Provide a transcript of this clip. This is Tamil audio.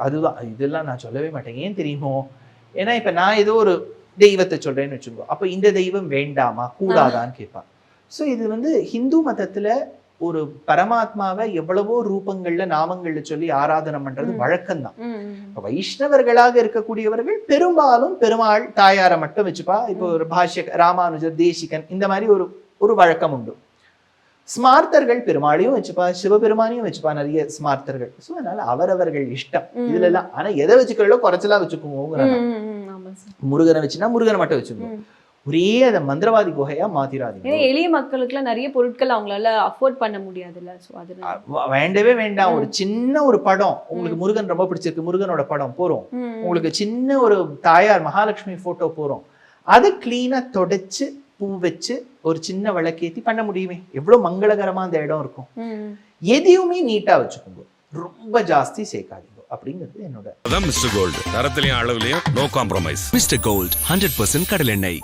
அதுதான் இதெல்லாம் நான் சொல்லவே மாட்டேன். ஏன் தெரியுமோ? ஏன்னா இப்ப நான் ஏதோ ஒரு தெய்வத்தை சொல்றேன்னு வச்சுக்கோ, அப்ப இந்த தெய்வம் வேண்டாமா கூடாதான்னு கேட்பான். ஸோ இது ஹிந்து மதத்துல ஒரு பரமாத்மாவை எவ்வளவோ ரூபங்கள்ல நாமங்கள்ல சொல்லி ஆராதனை பண்றது வழக்கம்தான். வைஷ்ணவர்களாக இருக்கக்கூடியவர்கள் பெரும்பாலும் பெருமாள் தாயாரை மட்டும் வச்சுப்பா. இப்போ ஒரு பாஷ்ய ராமானுஜர், தேசிகன் இந்த மாதிரி ஒரு வழக்கம் உண்டு. ஸ்மார்த்தர்கள் பெருமாளையும் வச்சுப்பா, சிவபெருமானையும் வச்சுப்பா, நிறைய ஸ்மார்த்தர்கள். ஸோ அதனால அவரவர்கள் இஷ்டம் இதுல எல்லாம். ஆனா எதை வச்சுக்கிறோ குறைச்சலா வச்சுக்கோங்க. முருகனை வச்சுன்னா முருகனை மட்டும் வச்சுக்கோங்க. ஒரே அதை மந்திரவாதி குகையா மாத்திராதீங்க. எளிய மக்களுக்கு எல்லாம் நிறைய பொருட்கள் அவங்களால அஃபோர்ட் பண்ண முடியாதுல்ல. ஸோ அது வேண்டவே வேண்டாம். ஒரு சின்ன ஒரு படம் உங்களுக்கு முருகன் ரொம்ப பிடிச்சிருக்கு, முருகனோட படம் போறோம். உங்களுக்கு சின்ன ஒரு தாயார் மகாலட்சுமி போட்டோ போறோம், அதை கிளீனா தொடச்சு பூ வச்சு ஒரு சின்ன விளக்கேத்தி பண்ண முடியுமே? எவ்வளவு மங்களகரமா அந்த இடம் இருக்கும். எதையுமே நீட்டா வச்சுக்கோங்க, ரொம்ப ஜாஸ்தி சேர்க்காதீங்க அப்படிங்கிறது என்னோட. மிஸ்டர் கோல்டு தரத்திலையும் அளவுலையும் நோ காம்ப்ரமைஸ். மிஸ்டர் கோல்ட் 100% கடலெண்ணெய்.